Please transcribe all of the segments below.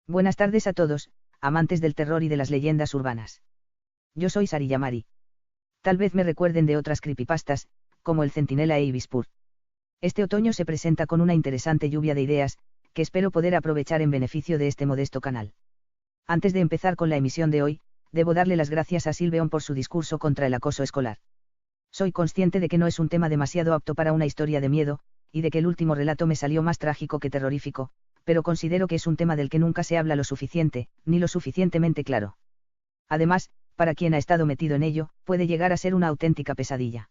Buenas tardes a todos, amantes del terror y de las leyendas urbanas. Yo soy Sari Yamari. Tal vez me recuerden de otras creepypastas, como el Centinela e Ibispur. Este otoño se presenta con una interesante lluvia de ideas, que espero poder aprovechar en beneficio de este modesto canal. Antes de empezar con la emisión de hoy, debo darle las gracias a Silveon por su discurso contra el acoso escolar. Soy consciente de que no es un tema demasiado apto para una historia de miedo, y de que el último relato me salió más trágico que terrorífico, pero considero que es un tema del que nunca se habla lo suficiente, ni lo suficientemente claro. Además, para quien ha estado metido en ello, puede llegar a ser una auténtica pesadilla.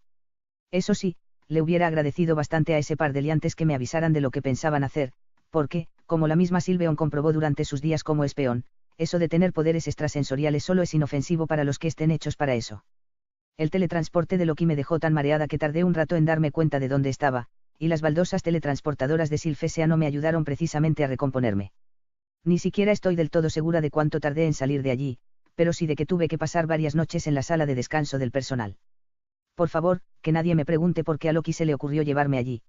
Eso sí, le hubiera agradecido bastante a ese par de liantes que me avisaran de lo que pensaban hacer, porque, como la misma Silveon comprobó durante sus días como espión, eso de tener poderes extrasensoriales solo es inofensivo para los que estén hechos para eso. El teletransporte de Loki me dejó tan mareada que tardé un rato en darme cuenta de dónde estaba, y las baldosas teletransportadoras de Silfesea no me ayudaron precisamente a recomponerme. Ni siquiera estoy del todo segura de cuánto tardé en salir de allí, pero sí de que tuve que pasar varias noches en la sala de descanso del personal. Por favor, que nadie me pregunte por qué a Loki se le ocurrió llevarme allí.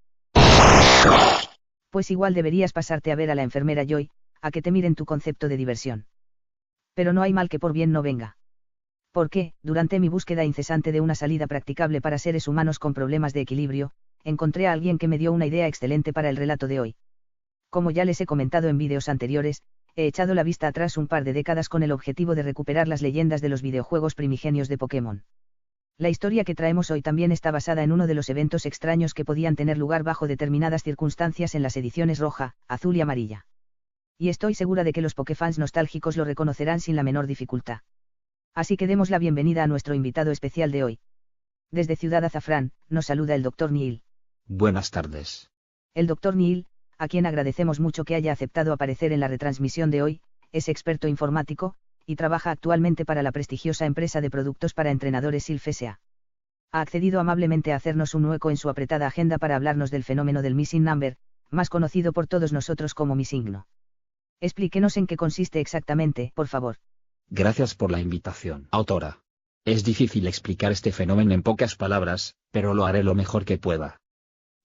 Pues igual deberías pasarte a ver a la enfermera Joy, a que te miren tu concepto de diversión. Pero no hay mal que por bien no venga. Porque, durante mi búsqueda incesante de una salida practicable para seres humanos con problemas de equilibrio, encontré a alguien que me dio una idea excelente para el relato de hoy. Como ya les he comentado en vídeos anteriores, he echado la vista atrás un par de décadas con el objetivo de recuperar las leyendas de los videojuegos primigenios de Pokémon. La historia que traemos hoy también está basada en uno de los eventos extraños que podían tener lugar bajo determinadas circunstancias en las ediciones roja, azul y amarilla. Y estoy segura de que los Pokéfans nostálgicos lo reconocerán sin la menor dificultad. Así que demos la bienvenida a nuestro invitado especial de hoy. Desde Ciudad Azafrán, nos saluda el Dr. Neil. Buenas tardes. El Dr. Neil, a quien agradecemos mucho que haya aceptado aparecer en la retransmisión de hoy, es experto informático, y trabaja actualmente para la prestigiosa empresa de productos para entrenadores Silfesea. Ha accedido amablemente a hacernos un hueco en su apretada agenda para hablarnos del fenómeno del Missing Number, más conocido por todos nosotros como Missigno. Explíquenos en qué consiste exactamente, por favor. Gracias por la invitación, autora. Es difícil explicar este fenómeno en pocas palabras, pero lo haré lo mejor que pueda.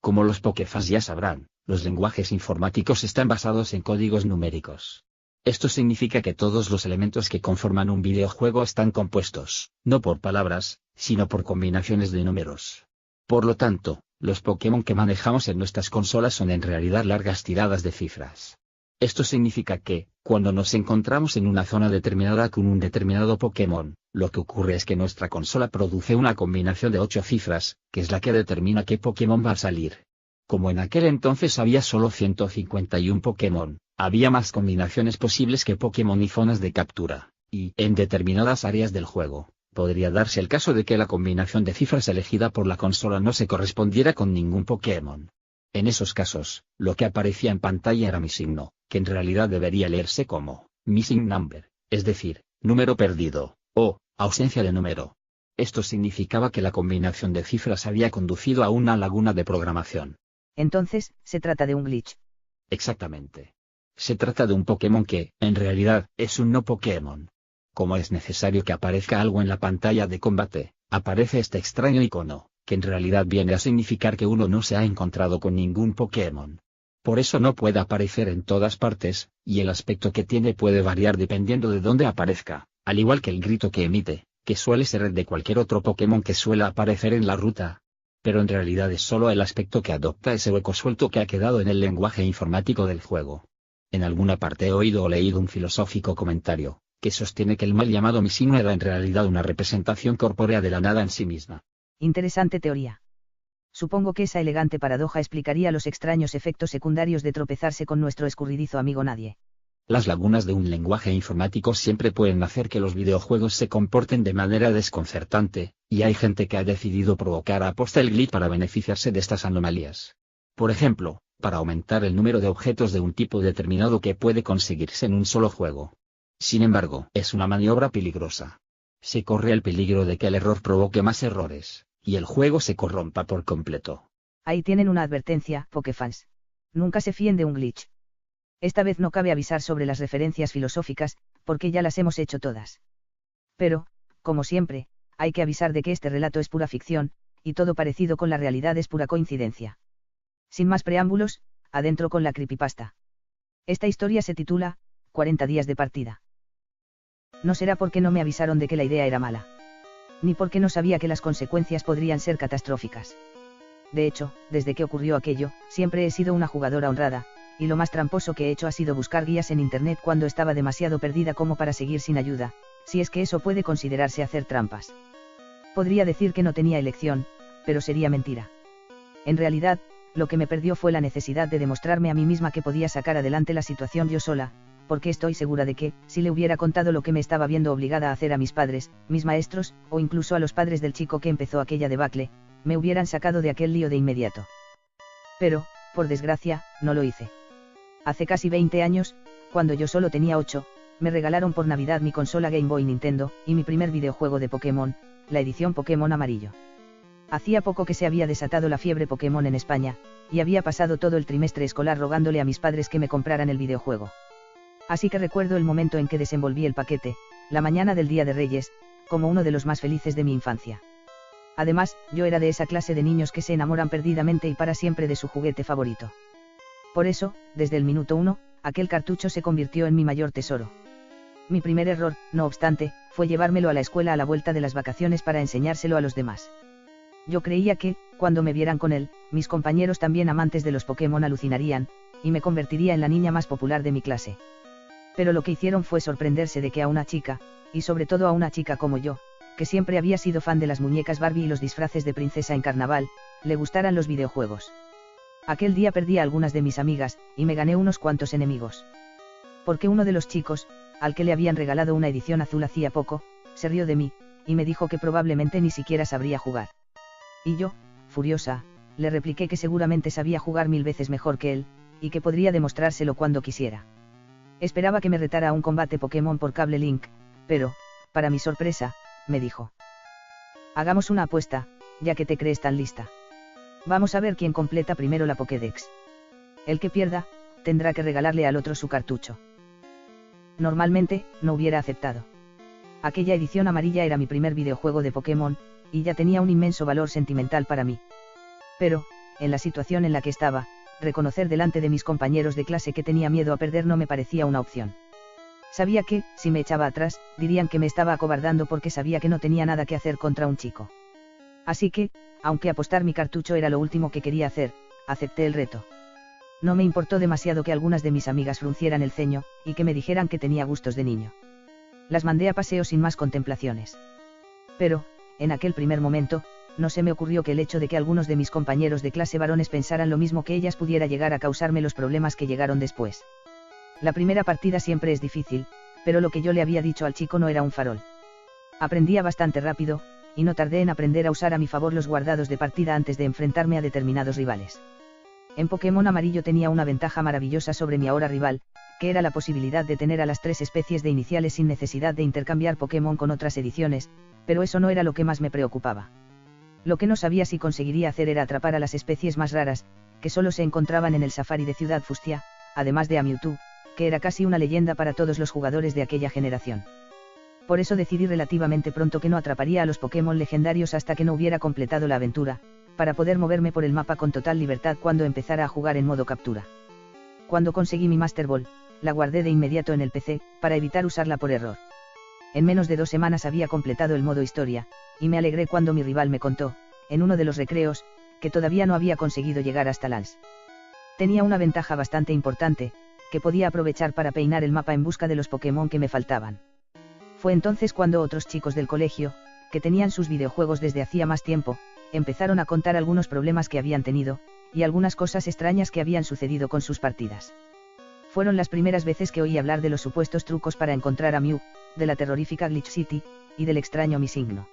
Como los Pokéfans ya sabrán, los lenguajes informáticos están basados en códigos numéricos. Esto significa que todos los elementos que conforman un videojuego están compuestos, no por palabras, sino por combinaciones de números. Por lo tanto, los Pokémon que manejamos en nuestras consolas son en realidad largas tiradas de cifras. Esto significa que, cuando nos encontramos en una zona determinada con un determinado Pokémon, lo que ocurre es que nuestra consola produce una combinación de 8 cifras, que es la que determina qué Pokémon va a salir. Como en aquel entonces había solo 151 Pokémon, había más combinaciones posibles que Pokémon y zonas de captura, y, en determinadas áreas del juego, podría darse el caso de que la combinación de cifras elegida por la consola no se correspondiera con ningún Pokémon. En esos casos, lo que aparecía en pantalla era Missigno, que en realidad debería leerse como Missing Number, es decir, número perdido, o ausencia de número. Esto significaba que la combinación de cifras había conducido a una laguna de programación. Entonces, se trata de un glitch. Exactamente. Se trata de un Pokémon que, en realidad, es un no Pokémon. Como es necesario que aparezca algo en la pantalla de combate, aparece este extraño icono, que en realidad viene a significar que uno no se ha encontrado con ningún Pokémon. Por eso no puede aparecer en todas partes, y el aspecto que tiene puede variar dependiendo de dónde aparezca, al igual que el grito que emite, que suele ser el de cualquier otro Pokémon que suele aparecer en la ruta. Pero en realidad es solo el aspecto que adopta ese hueco suelto que ha quedado en el lenguaje informático del juego. En alguna parte he oído o leído un filosófico comentario, que sostiene que el mal llamado Missigno era en realidad una representación corpórea de la nada en sí misma. Interesante teoría. Supongo que esa elegante paradoja explicaría los extraños efectos secundarios de tropezarse con nuestro escurridizo amigo Nadie. Las lagunas de un lenguaje informático siempre pueden hacer que los videojuegos se comporten de manera desconcertante, y hay gente que ha decidido provocar a posta el glitch para beneficiarse de estas anomalías. Por ejemplo, para aumentar el número de objetos de un tipo determinado que puede conseguirse en un solo juego. Sin embargo, es una maniobra peligrosa. Se corre el peligro de que el error provoque más errores, y el juego se corrompa por completo. Ahí tienen una advertencia, Pokéfans. Nunca se fíen de un glitch. Esta vez no cabe avisar sobre las referencias filosóficas, porque ya las hemos hecho todas. Pero, como siempre, hay que avisar de que este relato es pura ficción, y todo parecido con la realidad es pura coincidencia. Sin más preámbulos, adentro con la creepypasta. Esta historia se titula 40 días de partida. No será porque no me avisaron de que la idea era mala. Ni porque no sabía que las consecuencias podrían ser catastróficas. De hecho, desde que ocurrió aquello, siempre he sido una jugadora honrada, y lo más tramposo que he hecho ha sido buscar guías en internet cuando estaba demasiado perdida como para seguir sin ayuda, si es que eso puede considerarse hacer trampas. Podría decir que no tenía elección, pero sería mentira. En realidad, lo que me perdió fue la necesidad de demostrarme a mí misma que podía sacar adelante la situación yo sola, porque estoy segura de que, si le hubiera contado lo que me estaba viendo obligada a hacer a mis padres, mis maestros, o incluso a los padres del chico que empezó aquella debacle, me hubieran sacado de aquel lío de inmediato. Pero, por desgracia, no lo hice. Hace casi 20 años, cuando yo solo tenía 8, me regalaron por Navidad mi consola Game Boy Nintendo, y mi primer videojuego de Pokémon, la edición Pokémon amarillo. Hacía poco que se había desatado la fiebre Pokémon en España, y había pasado todo el trimestre escolar rogándole a mis padres que me compraran el videojuego. Así que recuerdo el momento en que desenvolví el paquete, la mañana del Día de Reyes, como uno de los más felices de mi infancia. Además, yo era de esa clase de niños que se enamoran perdidamente y para siempre de su juguete favorito. Por eso, desde el minuto 1, aquel cartucho se convirtió en mi mayor tesoro. Mi primer error, no obstante, fue llevármelo a la escuela a la vuelta de las vacaciones para enseñárselo a los demás. Yo creía que, cuando me vieran con él, mis compañeros también amantes de los Pokémon alucinarían, y me convertiría en la niña más popular de mi clase. Pero lo que hicieron fue sorprenderse de que a una chica, y sobre todo a una chica como yo, que siempre había sido fan de las muñecas Barbie y los disfraces de princesa en carnaval, le gustaran los videojuegos. Aquel día perdí a algunas de mis amigas, y me gané unos cuantos enemigos. Porque uno de los chicos, al que le habían regalado una edición azul hacía poco, se rió de mí, y me dijo que probablemente ni siquiera sabría jugar. Y yo, furiosa, le repliqué que seguramente sabía jugar 1000 veces mejor que él, y que podría demostrárselo cuando quisiera. Esperaba que me retara a un combate Pokémon por cable Link, pero, para mi sorpresa, me dijo: hagamos una apuesta, ya que te crees tan lista. Vamos a ver quién completa primero la Pokédex. El que pierda, tendrá que regalarle al otro su cartucho. Normalmente, no hubiera aceptado. Aquella edición amarilla era mi primer videojuego de Pokémon, y ya tenía un inmenso valor sentimental para mí. Pero, en la situación en la que estaba, reconocer delante de mis compañeros de clase que tenía miedo a perder no me parecía una opción. Sabía que, si me echaba atrás, dirían que me estaba acobardando porque sabía que no tenía nada que hacer contra un chico. Así que, aunque apostar mi cartucho era lo último que quería hacer, acepté el reto. No me importó demasiado que algunas de mis amigas fruncieran el ceño, y que me dijeran que tenía gustos de niño. Las mandé a paseo sin más contemplaciones. Pero, en aquel primer momento, no se me ocurrió que el hecho de que algunos de mis compañeros de clase varones pensaran lo mismo que ellas pudiera llegar a causarme los problemas que llegaron después. La primera partida siempre es difícil, pero lo que yo le había dicho al chico no era un farol. Aprendía bastante rápido, y no tardé en aprender a usar a mi favor los guardados de partida antes de enfrentarme a determinados rivales. En Pokémon amarillo tenía una ventaja maravillosa sobre mi ahora rival, que era la posibilidad de tener a las 3 especies de iniciales sin necesidad de intercambiar Pokémon con otras ediciones, pero eso no era lo que más me preocupaba. Lo que no sabía si conseguiría hacer era atrapar a las especies más raras, que solo se encontraban en el safari de Ciudad Fustia, además de a Mewtwo, que era casi una leyenda para todos los jugadores de aquella generación. Por eso decidí relativamente pronto que no atraparía a los Pokémon legendarios hasta que no hubiera completado la aventura, para poder moverme por el mapa con total libertad cuando empezara a jugar en modo captura. Cuando conseguí mi Master Ball, la guardé de inmediato en el PC, para evitar usarla por error. En menos de 2 semanas había completado el modo historia, y me alegré cuando mi rival me contó, en uno de los recreos, que todavía no había conseguido llegar hasta Lance. Tenía una ventaja bastante importante, que podía aprovechar para peinar el mapa en busca de los Pokémon que me faltaban. Fue entonces cuando otros chicos del colegio, que tenían sus videojuegos desde hacía más tiempo, empezaron a contar algunos problemas que habían tenido, y algunas cosas extrañas que habían sucedido con sus partidas. Fueron las primeras veces que oí hablar de los supuestos trucos para encontrar a Mew, de la terrorífica Glitch City, y del extraño Missigno.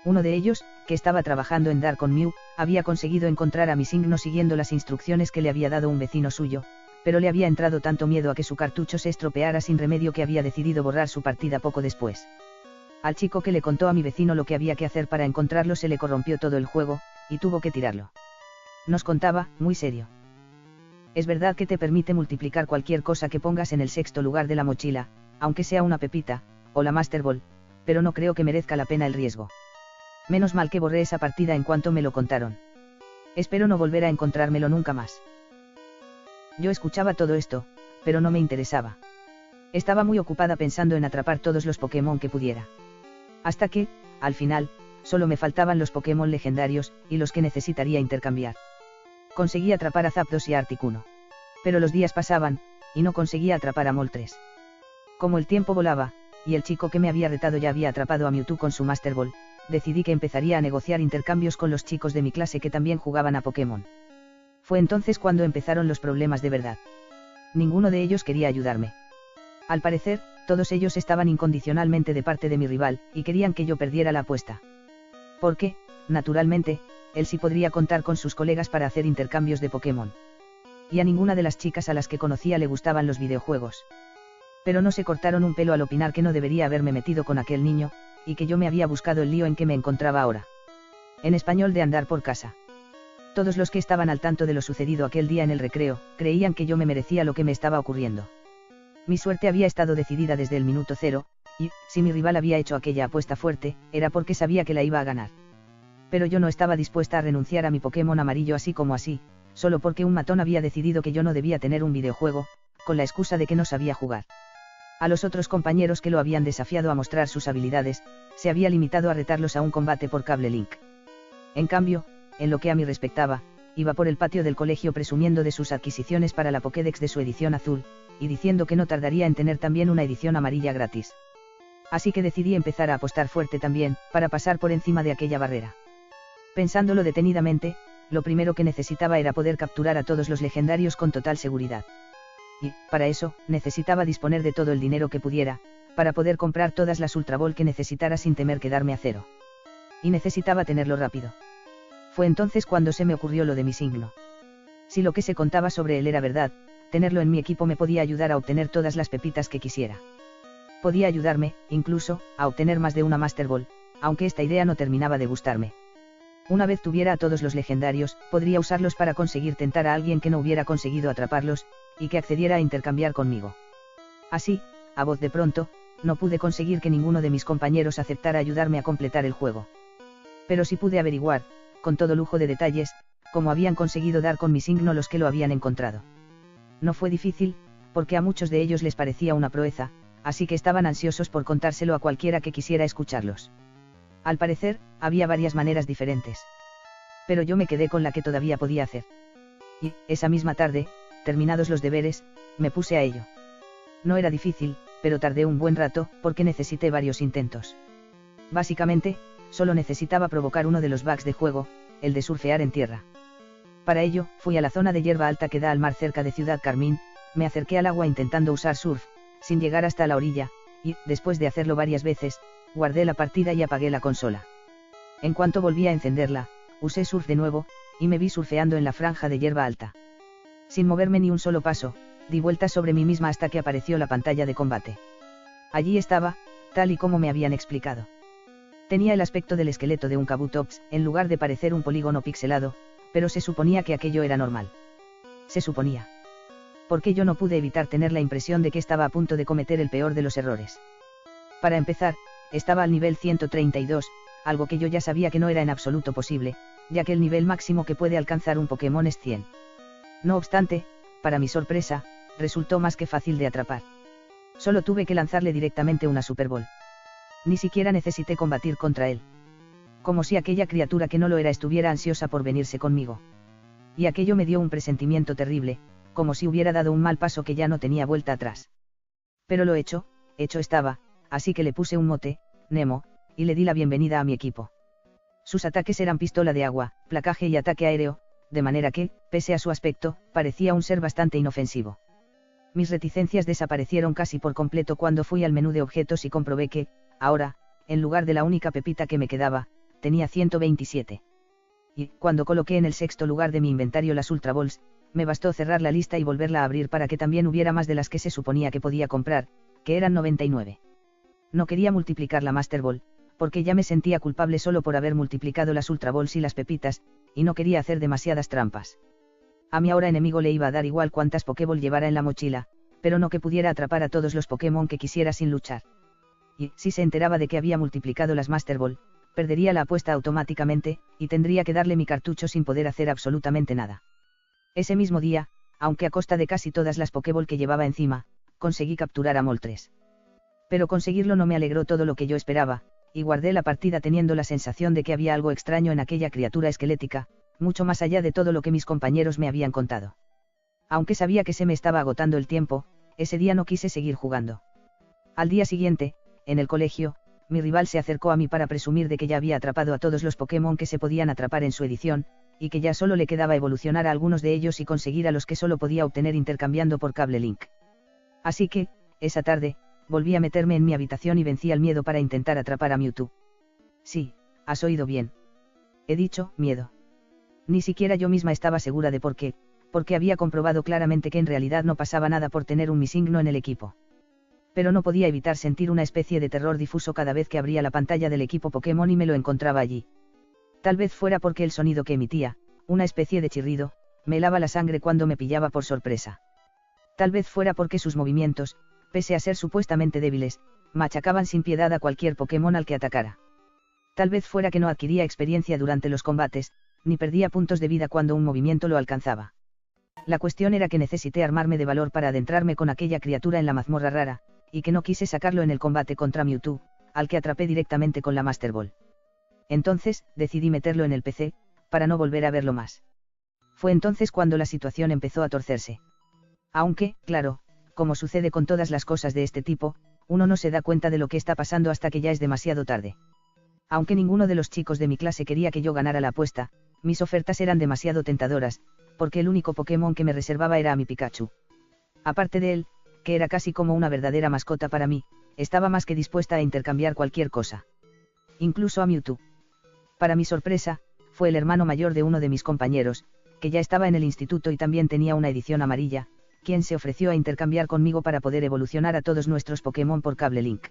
Uno de ellos, que estaba trabajando en dar con Mew, había conseguido encontrar a Missigno siguiendo las instrucciones que le había dado un vecino suyo, pero le había entrado tanto miedo a que su cartucho se estropeara sin remedio que había decidido borrar su partida poco después. Al chico que le contó a mi vecino lo que había que hacer para encontrarlo se le corrompió todo el juego, y tuvo que tirarlo. Nos contaba, muy serio: es verdad que te permite multiplicar cualquier cosa que pongas en el 6º lugar de la mochila, aunque sea una pepita, o la Master Ball, pero no creo que merezca la pena el riesgo. Menos mal que borré esa partida en cuanto me lo contaron. Espero no volver a encontrármelo nunca más. Yo escuchaba todo esto, pero no me interesaba. Estaba muy ocupada pensando en atrapar todos los Pokémon que pudiera. Hasta que, al final, solo me faltaban los Pokémon legendarios, y los que necesitaría intercambiar. Conseguí atrapar a Zapdos y a Articuno. Pero los días pasaban, y no conseguía atrapar a Moltres. Como el tiempo volaba, y el chico que me había retado ya había atrapado a Mewtwo con su Master Ball, decidí que empezaría a negociar intercambios con los chicos de mi clase que también jugaban a Pokémon. Fue entonces cuando empezaron los problemas de verdad. Ninguno de ellos quería ayudarme. Al parecer, todos ellos estaban incondicionalmente de parte de mi rival, y querían que yo perdiera la apuesta. Porque, naturalmente, él sí podría contar con sus colegas para hacer intercambios de Pokémon. Y a ninguna de las chicas a las que conocía le gustaban los videojuegos. Pero no se cortaron un pelo al opinar que no debería haberme metido con aquel niño, y que yo me había buscado el lío en que me encontraba ahora. En español de andar por casa. Todos los que estaban al tanto de lo sucedido aquel día en el recreo, creían que yo me merecía lo que me estaba ocurriendo. Mi suerte había estado decidida desde el minuto cero, y, si mi rival había hecho aquella apuesta fuerte, era porque sabía que la iba a ganar. Pero yo no estaba dispuesta a renunciar a mi Pokémon amarillo así como así, solo porque un matón había decidido que yo no debía tener un videojuego, con la excusa de que no sabía jugar. A los otros compañeros que lo habían desafiado a mostrar sus habilidades, se había limitado a retarlos a un combate por cable link. En cambio, en lo que a mí respectaba, iba por el patio del colegio presumiendo de sus adquisiciones para la Pokédex de su edición azul, y diciendo que no tardaría en tener también una edición amarilla gratis. Así que decidí empezar a apostar fuerte también, para pasar por encima de aquella barrera. Pensándolo detenidamente, lo primero que necesitaba era poder capturar a todos los legendarios con total seguridad. Y, para eso, necesitaba disponer de todo el dinero que pudiera, para poder comprar todas las Ultra Ball que necesitara sin temer quedarme a cero. Y necesitaba tenerlo rápido. Fue entonces cuando se me ocurrió lo de mi signo. Si lo que se contaba sobre él era verdad, tenerlo en mi equipo me podía ayudar a obtener todas las pepitas que quisiera. Podía ayudarme, incluso, a obtener más de una Master Ball, aunque esta idea no terminaba de gustarme. Una vez tuviera a todos los legendarios, podría usarlos para conseguir tentar a alguien que no hubiera conseguido atraparlos, y que accediera a intercambiar conmigo. Así, a voz de pronto, no pude conseguir que ninguno de mis compañeros aceptara ayudarme a completar el juego. Pero sí pude averiguar, con todo lujo de detalles, cómo habían conseguido dar con mi signo los que lo habían encontrado. No fue difícil, porque a muchos de ellos les parecía una proeza, así que estaban ansiosos por contárselo a cualquiera que quisiera escucharlos. Al parecer, había varias maneras diferentes. Pero yo me quedé con la que todavía podía hacer. Y, esa misma tarde, terminados los deberes, me puse a ello. No era difícil, pero tardé un buen rato, porque necesité varios intentos. Básicamente, solo necesitaba provocar uno de los bugs de juego, el de surfear en tierra. Para ello, fui a la zona de hierba alta que da al mar cerca de Ciudad Carmín, me acerqué al agua intentando usar surf, sin llegar hasta la orilla, y, después de hacerlo varias veces, guardé la partida y apagué la consola. En cuanto volví a encenderla, usé surf de nuevo, y me vi surfeando en la franja de hierba alta. Sin moverme ni un solo paso, di vueltas sobre mí misma hasta que apareció la pantalla de combate. Allí estaba, tal y como me habían explicado. Tenía el aspecto del esqueleto de un Kabutops, en lugar de parecer un polígono pixelado, pero se suponía que aquello era normal. Se suponía. Porque yo no pude evitar tener la impresión de que estaba a punto de cometer el peor de los errores. Para empezar, estaba al nivel 132, algo que yo ya sabía que no era en absoluto posible, ya que el nivel máximo que puede alcanzar un Pokémon es 100. No obstante, para mi sorpresa, resultó más que fácil de atrapar. Solo tuve que lanzarle directamente una Super Ball. Ni siquiera necesité combatir contra él. Como si aquella criatura que no lo era estuviera ansiosa por venirse conmigo. Y aquello me dio un presentimiento terrible, como si hubiera dado un mal paso que ya no tenía vuelta atrás. Pero lo hecho estaba, así que le puse un mote, Nemo, y le di la bienvenida a mi equipo. Sus ataques eran pistola de agua, placaje y ataque aéreo, de manera que, pese a su aspecto, parecía un ser bastante inofensivo. Mis reticencias desaparecieron casi por completo cuando fui al menú de objetos y comprobé que, ahora, en lugar de la única pepita que me quedaba, tenía 127. Y, cuando coloqué en el sexto lugar de mi inventario las Ultra Balls, me bastó cerrar la lista y volverla a abrir para que también hubiera más de las que se suponía que podía comprar, que eran 99. No quería multiplicar la Master Ball, porque ya me sentía culpable solo por haber multiplicado las Ultra Balls y las pepitas, y no quería hacer demasiadas trampas. A mi ahora enemigo le iba a dar igual cuántas Pokéball llevara en la mochila, pero no que pudiera atrapar a todos los Pokémon que quisiera sin luchar. Y, si se enteraba de que había multiplicado las Master Ball, perdería la apuesta automáticamente, y tendría que darle mi cartucho sin poder hacer absolutamente nada. Ese mismo día, aunque a costa de casi todas las Pokéball que llevaba encima, conseguí capturar a Moltres. Pero conseguirlo no me alegró todo lo que yo esperaba, y guardé la partida teniendo la sensación de que había algo extraño en aquella criatura esquelética, mucho más allá de todo lo que mis compañeros me habían contado. Aunque sabía que se me estaba agotando el tiempo, ese día no quise seguir jugando. Al día siguiente, en el colegio, mi rival se acercó a mí para presumir de que ya había atrapado a todos los Pokémon que se podían atrapar en su edición, y que ya solo le quedaba evolucionar a algunos de ellos y conseguir a los que solo podía obtener intercambiando por cable link. Así que, esa tarde, volví a meterme en mi habitación y vencí al miedo para intentar atrapar a Mewtwo. Sí, has oído bien. He dicho, miedo. Ni siquiera yo misma estaba segura de por qué, porque había comprobado claramente que en realidad no pasaba nada por tener un Missigno en el equipo. Pero no podía evitar sentir una especie de terror difuso cada vez que abría la pantalla del equipo Pokémon y me lo encontraba allí. Tal vez fuera porque el sonido que emitía, una especie de chirrido, me helaba la sangre cuando me pillaba por sorpresa. Tal vez fuera porque sus movimientos, pese a ser supuestamente débiles, machacaban sin piedad a cualquier Pokémon al que atacara. Tal vez fuera que no adquiría experiencia durante los combates, ni perdía puntos de vida cuando un movimiento lo alcanzaba. La cuestión era que necesité armarme de valor para adentrarme con aquella criatura en la mazmorra rara, y que no quise sacarlo en el combate contra Mewtwo, al que atrapé directamente con la Master Ball. Entonces, decidí meterlo en el PC, para no volver a verlo más. Fue entonces cuando la situación empezó a torcerse. Aunque, claro, como sucede con todas las cosas de este tipo, uno no se da cuenta de lo que está pasando hasta que ya es demasiado tarde. Aunque ninguno de los chicos de mi clase quería que yo ganara la apuesta, mis ofertas eran demasiado tentadoras, porque el único Pokémon que me reservaba era a mi Pikachu. Aparte de él, que era casi como una verdadera mascota para mí, estaba más que dispuesta a intercambiar cualquier cosa. Incluso a Mewtwo. Para mi sorpresa, fue el hermano mayor de uno de mis compañeros, que ya estaba en el instituto y también tenía una edición amarilla, quien se ofreció a intercambiar conmigo para poder evolucionar a todos nuestros Pokémon por cable link.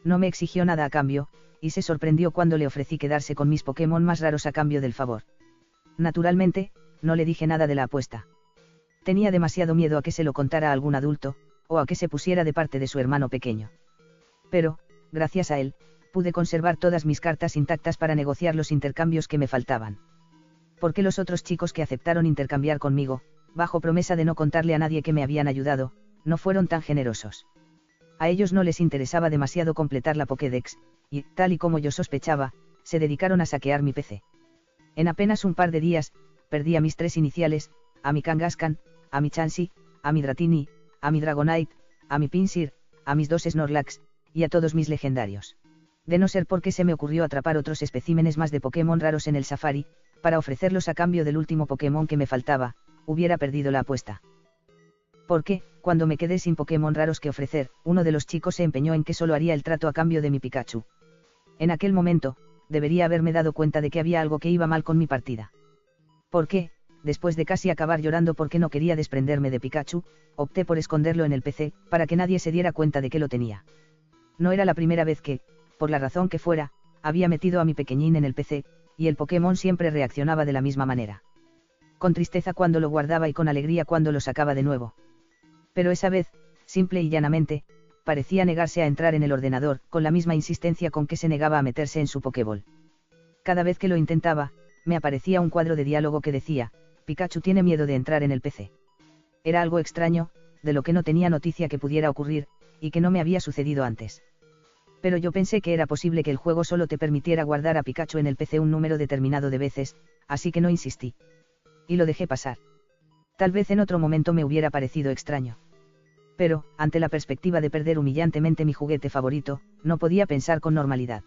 No me exigió nada a cambio, y se sorprendió cuando le ofrecí quedarse con mis Pokémon más raros a cambio del favor. Naturalmente, no le dije nada de la apuesta. Tenía demasiado miedo a que se lo contara a algún adulto, o a que se pusiera de parte de su hermano pequeño. Pero, gracias a él, pude conservar todas mis cartas intactas para negociar los intercambios que me faltaban. Porque los otros chicos que aceptaron intercambiar conmigo, bajo promesa de no contarle a nadie que me habían ayudado, no fueron tan generosos. A ellos no les interesaba demasiado completar la Pokédex, y, tal y como yo sospechaba, se dedicaron a saquear mi PC. En apenas un par de días, perdí a mis 3 iniciales, a mi Kangaskhan, a mi Chansey, a mi Dratini, a mi Dragonite, a mi Pinsir, a mis 2 Snorlax, y a todos mis legendarios. De no ser porque se me ocurrió atrapar otros especímenes más de Pokémon raros en el Safari, para ofrecerlos a cambio del último Pokémon que me faltaba, hubiera perdido la apuesta. Porque, cuando me quedé sin Pokémon raros que ofrecer, uno de los chicos se empeñó en que solo haría el trato a cambio de mi Pikachu. En aquel momento, debería haberme dado cuenta de que había algo que iba mal con mi partida. Porque, después de casi acabar llorando porque no quería desprenderme de Pikachu, opté por esconderlo en el PC, para que nadie se diera cuenta de que lo tenía. No era la primera vez que, por la razón que fuera, había metido a mi pequeñín en el PC, y el Pokémon siempre reaccionaba de la misma manera. Con tristeza cuando lo guardaba y con alegría cuando lo sacaba de nuevo. Pero esa vez, simple y llanamente, parecía negarse a entrar en el ordenador, con la misma insistencia con que se negaba a meterse en su Pokéball. Cada vez que lo intentaba, me aparecía un cuadro de diálogo que decía, Pikachu tiene miedo de entrar en el PC. Era algo extraño, de lo que no tenía noticia que pudiera ocurrir, y que no me había sucedido antes. Pero yo pensé que era posible que el juego solo te permitiera guardar a Pikachu en el PC un número determinado de veces, así que no insistí. Y lo dejé pasar. Tal vez en otro momento me hubiera parecido extraño. Pero, ante la perspectiva de perder humillantemente mi juguete favorito, no podía pensar con normalidad.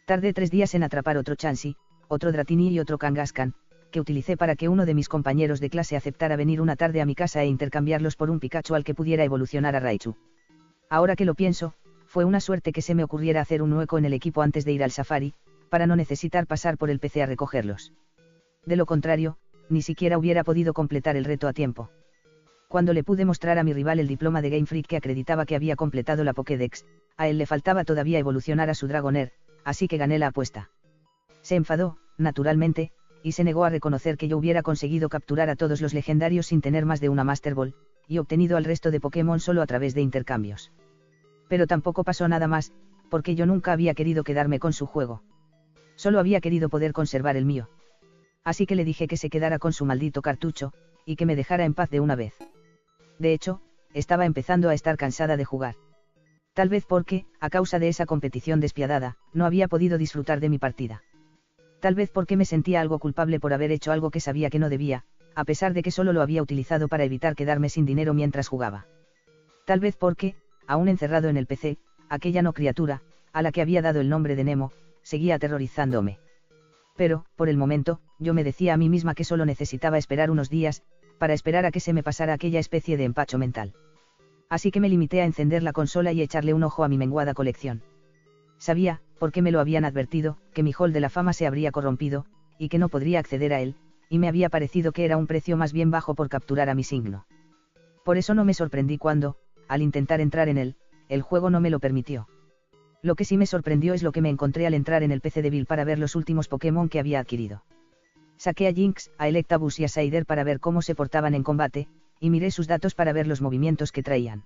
Tardé 3 días en atrapar otro Chansey, otro Dratini y otro Kangaskhan, que utilicé para que uno de mis compañeros de clase aceptara venir una tarde a mi casa e intercambiarlos por un Pikachu al que pudiera evolucionar a Raichu. Ahora que lo pienso, fue una suerte que se me ocurriera hacer un hueco en el equipo antes de ir al Safari, para no necesitar pasar por el PC a recogerlos. De lo contrario, ni siquiera hubiera podido completar el reto a tiempo. Cuando le pude mostrar a mi rival el diploma de Game Freak que acreditaba que había completado la Pokédex, a él le faltaba todavía evolucionar a su Dragonair, así que gané la apuesta. Se enfadó, naturalmente, y se negó a reconocer que yo hubiera conseguido capturar a todos los legendarios sin tener más de una Master Ball, y obtenido al resto de Pokémon solo a través de intercambios. Pero tampoco pasó nada más, porque yo nunca había querido quedarme con su juego. Solo había querido poder conservar el mío. Así que le dije que se quedara con su maldito cartucho, y que me dejara en paz de una vez. De hecho, estaba empezando a estar cansada de jugar. Tal vez porque, a causa de esa competición despiadada, no había podido disfrutar de mi partida. Tal vez porque me sentía algo culpable por haber hecho algo que sabía que no debía, a pesar de que solo lo había utilizado para evitar quedarme sin dinero mientras jugaba. Tal vez porque, aún encerrado en el PC, aquella no criatura, a la que había dado el nombre de Nemo, seguía aterrorizándome. Pero, por el momento, yo me decía a mí misma que solo necesitaba esperar unos días, para esperar a que se me pasara aquella especie de empacho mental. Así que me limité a encender la consola y echarle un ojo a mi menguada colección. Sabía, porque me lo habían advertido, que mi hall de la fama se habría corrompido, y que no podría acceder a él, y me había parecido que era un precio más bien bajo por capturar a mi signo. Por eso no me sorprendí cuando, al intentar entrar en él, el juego no me lo permitió. Lo que sí me sorprendió es lo que me encontré al entrar en el PC de Bill para ver los últimos Pokémon que había adquirido. Saqué a Jynx, a Electabuzz y a Saider para ver cómo se portaban en combate, y miré sus datos para ver los movimientos que traían.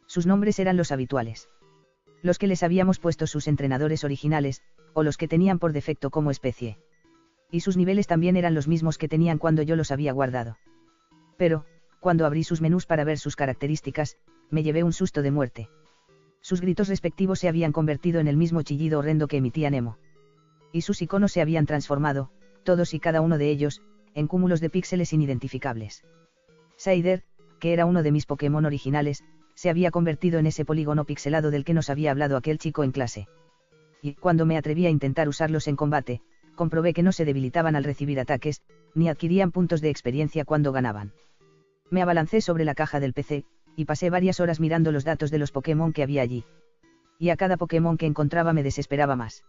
Sus nombres eran los habituales. Los que les habíamos puesto sus entrenadores originales, o los que tenían por defecto como especie. Y sus niveles también eran los mismos que tenían cuando yo los había guardado. Pero, cuando abrí sus menús para ver sus características, me llevé un susto de muerte. Sus gritos respectivos se habían convertido en el mismo chillido horrendo que emitía Nemo. Y sus iconos se habían transformado, todos y cada uno de ellos, en cúmulos de píxeles inidentificables. Saider, que era uno de mis Pokémon originales, se había convertido en ese polígono pixelado del que nos había hablado aquel chico en clase. Y, cuando me atreví a intentar usarlos en combate, comprobé que no se debilitaban al recibir ataques, ni adquirían puntos de experiencia cuando ganaban. Me abalancé sobre la caja del PC, y pasé varias horas mirando los datos de los Pokémon que había allí. Y a cada Pokémon que encontraba me desesperaba más.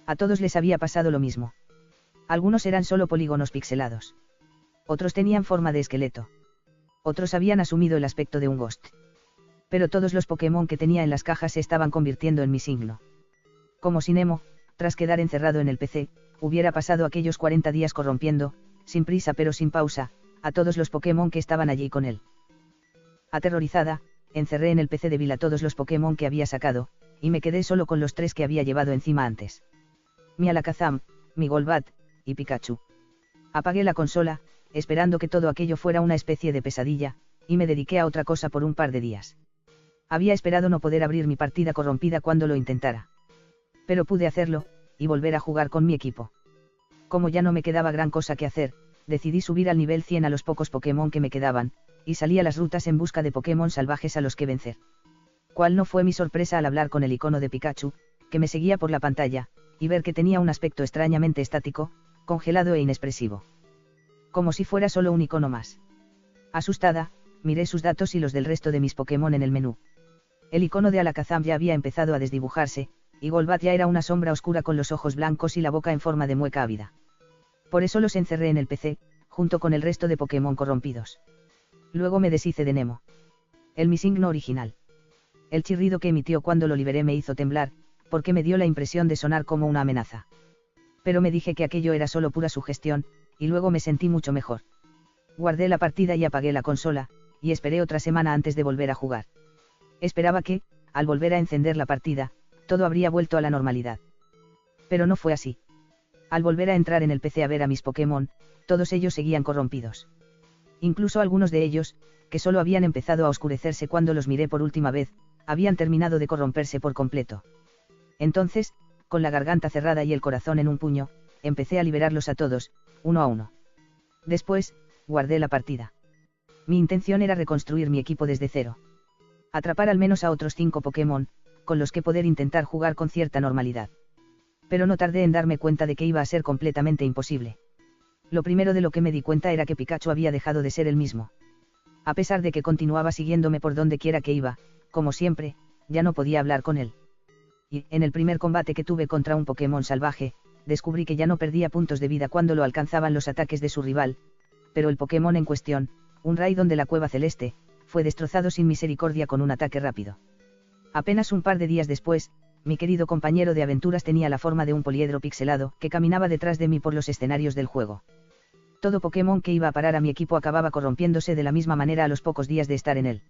A todos les había pasado lo mismo. Algunos eran solo polígonos pixelados. Otros tenían forma de esqueleto. Otros habían asumido el aspecto de un ghost. Pero todos los Pokémon que tenía en las cajas se estaban convirtiendo en mi signo. Como si Nemo, tras quedar encerrado en el PC, hubiera pasado aquellos 40 días corrompiendo, sin prisa pero sin pausa, a todos los Pokémon que estaban allí con él. Aterrorizada, encerré en el PC de Bill a todos los Pokémon que había sacado, y me quedé solo con los 3 que había llevado encima antes. Mi Alakazam, mi Golbat, y Pikachu. Apagué la consola, esperando que todo aquello fuera una especie de pesadilla, y me dediqué a otra cosa por un par de días. Había esperado no poder abrir mi partida corrompida cuando lo intentara. Pero pude hacerlo, y volver a jugar con mi equipo. Como ya no me quedaba gran cosa que hacer, decidí subir al nivel 100 a los pocos Pokémon que me quedaban, y salí a las rutas en busca de Pokémon salvajes a los que vencer. Cuál no fue mi sorpresa al hablar con el icono de Pikachu, que me seguía por la pantalla, y ver que tenía un aspecto extrañamente estático, congelado e inexpresivo. Como si fuera solo un icono más. Asustada, miré sus datos y los del resto de mis Pokémon en el menú. El icono de Alakazam ya había empezado a desdibujarse, y Golbat ya era una sombra oscura con los ojos blancos y la boca en forma de mueca ávida. Por eso los encerré en el PC, junto con el resto de Pokémon corrompidos. Luego me deshice de Nemo. El mi signo original. El chirrido que emitió cuando lo liberé me hizo temblar, porque me dio la impresión de sonar como una amenaza. Pero me dije que aquello era solo pura sugestión, y luego me sentí mucho mejor. Guardé la partida y apagué la consola, y esperé otra semana antes de volver a jugar. Esperaba que, al volver a encender la partida, todo habría vuelto a la normalidad. Pero no fue así. Al volver a entrar en el PC a ver a mis Pokémon, todos ellos seguían corrompidos. Incluso algunos de ellos, que solo habían empezado a oscurecerse cuando los miré por última vez, habían terminado de corromperse por completo. Entonces, con la garganta cerrada y el corazón en un puño, empecé a liberarlos a todos, uno a uno. Después, guardé la partida. Mi intención era reconstruir mi equipo desde cero. Atrapar al menos a otros 5 Pokémon, con los que poder intentar jugar con cierta normalidad. Pero no tardé en darme cuenta de que iba a ser completamente imposible. Lo primero de lo que me di cuenta era que Pikachu había dejado de ser el mismo. A pesar de que continuaba siguiéndome por donde quiera que iba, como siempre, ya no podía hablar con él. Y, en el primer combate que tuve contra un Pokémon salvaje, descubrí que ya no perdía puntos de vida cuando lo alcanzaban los ataques de su rival, pero el Pokémon en cuestión, un Raidon de la Cueva Celeste, fue destrozado sin misericordia con un ataque rápido. Apenas un par de días después, mi querido compañero de aventuras tenía la forma de un poliedro pixelado que caminaba detrás de mí por los escenarios del juego. Todo Pokémon que iba a parar a mi equipo acababa corrompiéndose de la misma manera a los pocos días de estar en él.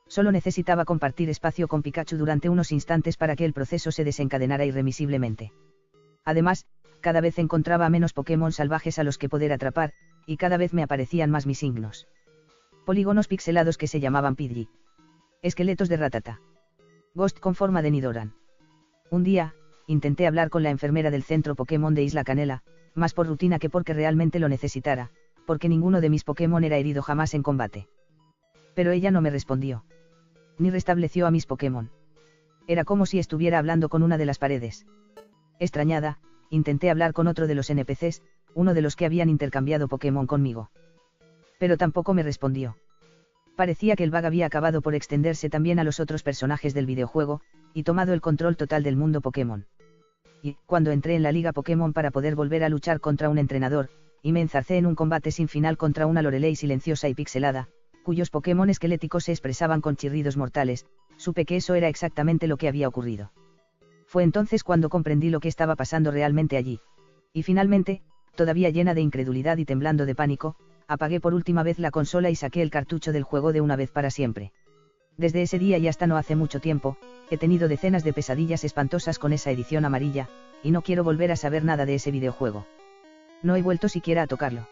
Solo necesitaba compartir espacio con Pikachu durante unos instantes para que el proceso se desencadenara irremisiblemente. Además, cada vez encontraba menos Pokémon salvajes a los que poder atrapar, y cada vez me aparecían más mis signos. Polígonos pixelados que se llamaban Pidgey. Esqueletos de Ratata. Ghost con forma de Nidoran. Un día, intenté hablar con la enfermera del centro Pokémon de Isla Canela, más por rutina que porque realmente lo necesitara, porque ninguno de mis Pokémon era herido jamás en combate. Pero ella no me respondió. Ni restableció a mis Pokémon. Era como si estuviera hablando con una de las paredes. Extrañada, intenté hablar con otro de los NPCs, uno de los que habían intercambiado Pokémon conmigo. Pero tampoco me respondió. Parecía que el bug había acabado por extenderse también a los otros personajes del videojuego, y tomado el control total del mundo Pokémon. Y, cuando entré en la Liga Pokémon para poder volver a luchar contra un entrenador, y me enzarcé en un combate sin final contra una Lorelei silenciosa y pixelada, cuyos Pokémon esqueléticos se expresaban con chirridos mortales, supe que eso era exactamente lo que había ocurrido. Fue entonces cuando comprendí lo que estaba pasando realmente allí. Y finalmente, todavía llena de incredulidad y temblando de pánico, apagué por última vez la consola y saqué el cartucho del juego de una vez para siempre. Desde ese día y hasta no hace mucho tiempo, he tenido decenas de pesadillas espantosas con esa edición amarilla, y no quiero volver a saber nada de ese videojuego. No he vuelto siquiera a tocarlo.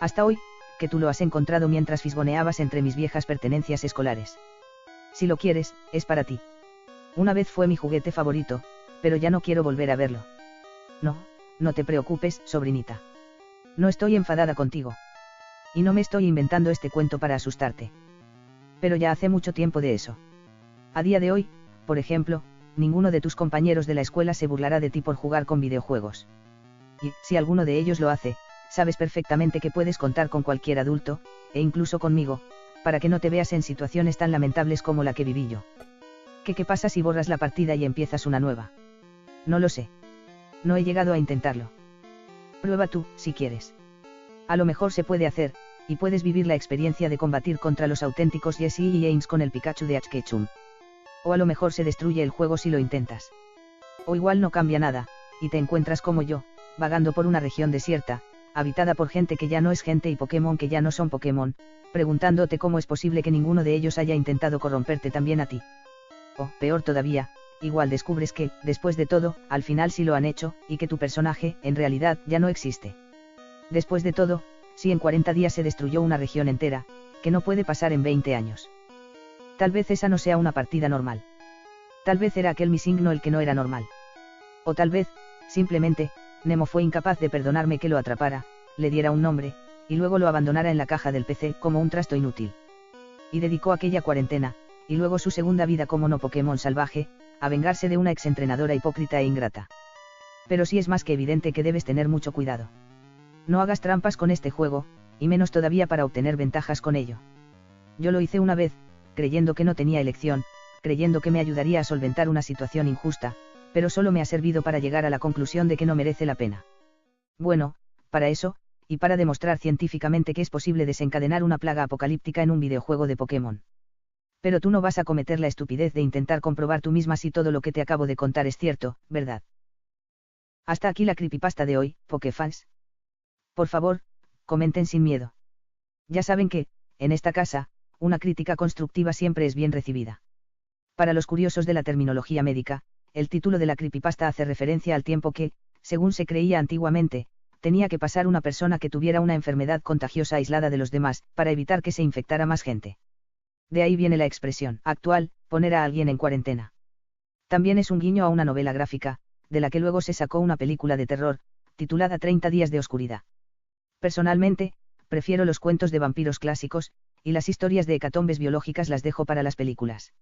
Hasta hoy, que tú lo has encontrado mientras fisgoneabas entre mis viejas pertenencias escolares. Si lo quieres, es para ti. Una vez fue mi juguete favorito, pero ya no quiero volver a verlo. No, no te preocupes, sobrinita. No estoy enfadada contigo. Y no me estoy inventando este cuento para asustarte. Pero ya hace mucho tiempo de eso. A día de hoy, por ejemplo, ninguno de tus compañeros de la escuela se burlará de ti por jugar con videojuegos. Y, si alguno de ellos lo hace, sabes perfectamente que puedes contar con cualquier adulto, e incluso conmigo, para que no te veas en situaciones tan lamentables como la que viví yo. ¿Qué pasa si borras la partida y empiezas una nueva? No lo sé. No he llegado a intentarlo. Prueba tú, si quieres. A lo mejor se puede hacer, y puedes vivir la experiencia de combatir contra los auténticos Jessie y James con el Pikachu de Ash Ketchum. O a lo mejor se destruye el juego si lo intentas. O igual no cambia nada, y te encuentras como yo, vagando por una región desierta, habitada por gente que ya no es gente y Pokémon que ya no son Pokémon, preguntándote cómo es posible que ninguno de ellos haya intentado corromperte también a ti. O, peor todavía, igual descubres que, después de todo, al final sí lo han hecho, y que tu personaje, en realidad, ya no existe. Después de todo, si en 40 días se destruyó una región entera, que no puede pasar en 20 años. Tal vez esa no sea una partida normal. Tal vez era aquel Missingno el que no era normal. O tal vez, simplemente, Nemo fue incapaz de perdonarme que lo atrapara, le diera un nombre, y luego lo abandonara en la caja del PC como un trasto inútil. Y dedicó aquella cuarentena, y luego su segunda vida como no Pokémon salvaje, a vengarse de una exentrenadora hipócrita e ingrata. Pero sí es más que evidente que debes tener mucho cuidado. No hagas trampas con este juego, y menos todavía para obtener ventajas con ello. Yo lo hice una vez, creyendo que no tenía elección, creyendo que me ayudaría a solventar una situación injusta, pero solo me ha servido para llegar a la conclusión de que no merece la pena. Bueno, para eso, y para demostrar científicamente que es posible desencadenar una plaga apocalíptica en un videojuego de Pokémon. Pero tú no vas a cometer la estupidez de intentar comprobar tú misma si todo lo que te acabo de contar es cierto, ¿verdad? Hasta aquí la creepypasta de hoy, Pokéfans. Por favor, comenten sin miedo. Ya saben que, en esta casa, una crítica constructiva siempre es bien recibida. Para los curiosos de la terminología médica, el título de la creepypasta hace referencia al tiempo que, según se creía antiguamente, tenía que pasar una persona que tuviera una enfermedad contagiosa aislada de los demás, para evitar que se infectara más gente. De ahí viene la expresión actual, poner a alguien en cuarentena. También es un guiño a una novela gráfica, de la que luego se sacó una película de terror, titulada 30 días de oscuridad. Personalmente, prefiero los cuentos de vampiros clásicos, y las historias de hecatombes biológicas las dejo para las películas.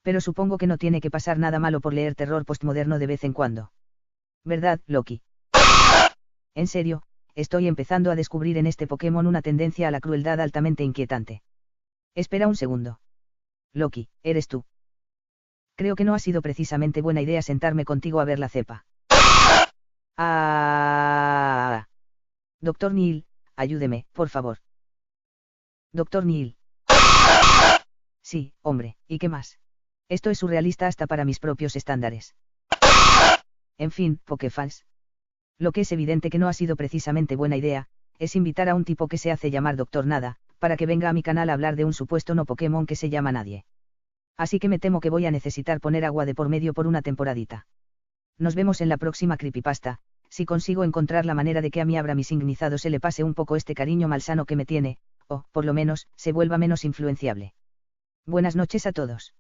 Pero supongo que no tiene que pasar nada malo por leer terror postmoderno de vez en cuando. ¿Verdad, Loki? En serio, estoy empezando a descubrir en este Pokémon una tendencia a la crueldad altamente inquietante. Espera un segundo. Loki, ¿eres tú? Creo que no ha sido precisamente buena idea sentarme contigo a ver la cepa. Doctor Neil, ayúdeme, por favor. Doctor Neil. Sí, hombre, ¿y qué más? Esto es surrealista hasta para mis propios estándares. En fin, Pokéfans. Lo que es evidente que no ha sido precisamente buena idea, es invitar a un tipo que se hace llamar Doctor Nada, para que venga a mi canal a hablar de un supuesto no Pokémon que se llama Nadie. Así que me temo que voy a necesitar poner agua de por medio por una temporadita. Nos vemos en la próxima creepypasta, si consigo encontrar la manera de que a mi Abra Missingizado se le pase un poco este cariño malsano que me tiene, o, por lo menos, se vuelva menos influenciable. Buenas noches a todos.